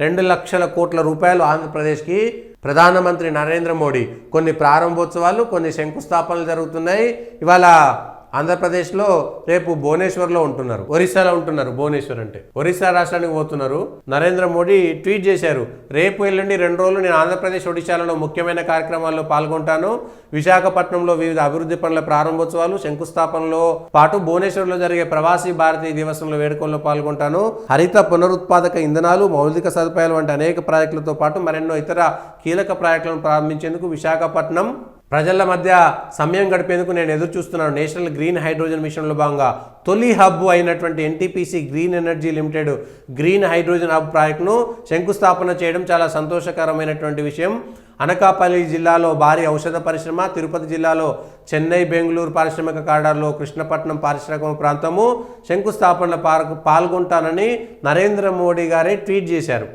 2,00,000 కోట్ల రూపాయలు ఆంధ్రప్రదేశ్కి ప్రధానమంత్రి నరేంద్ర మోడీ కొన్ని ప్రారంభోత్సవాలు, కొన్ని శంకుస్థాపనలు జరుగుతున్నాయి. ఇవాళ ఆంధ్రప్రదేశ్లో రేపు భువనేశ్వర్లో ఉంటున్నారు, ఒరిస్సాలో ఉంటున్నారు. భువనేశ్వర్ అంటే ఒరిస్సా రాష్ట్రానికి పోతున్నారు. నరేంద్ర మోడీ ట్వీట్ చేశారు, రేపు ఎల్లుండి 2 రోజులు నేను ఆంధ్రప్రదేశ్, ఒడిశాలలో ముఖ్యమైన కార్యక్రమాల్లో పాల్గొంటాను. విశాఖపట్నంలో వివిధ అభివృద్ధి పనుల ప్రారంభోత్సవాలు, శంకుస్థాపనలో పాటు భువనేశ్వర్లో జరిగే ప్రవాసీ భారతీయ దివసంలో వేడుకల్లో పాల్గొంటాను. హరిత పునరుత్పాదక ఇంధనాలు, మౌలిక సదుపాయాలు వంటి అనేక ప్రాజెక్టులతో పాటు మరెన్నో ఇతర కీలక ప్రాజెక్టులను ప్రారంభించేందుకు విశాఖపట్నం ప్రజల మధ్య సమయం గడిపేందుకు నేను ఎదురు చూస్తున్నాను. నేషనల్ గ్రీన్ హైడ్రోజన్ మిషన్లో భాగంగా తొలి హబ్ అయినటువంటి NTPC green energy limited green hydrogen hub ప్రాజెక్టును శంకుస్థాపన చేయడం చాలా సంతోషకరమైనటువంటి విషయం. అనకాపల్లి జిల్లాలో భారీ ఔషధ పరిశ్రమ, తిరుపతి జిల్లాలో చెన్నై బెంగళూరు పారిశ్రామిక కారిడార్లో కృష్ణపట్నం పారిశ్రామిక ప్రాంతము శంకుస్థాపనలో పాల్గొంటానని నరేంద్ర మోడీ గారే ట్వీట్ చేశారు.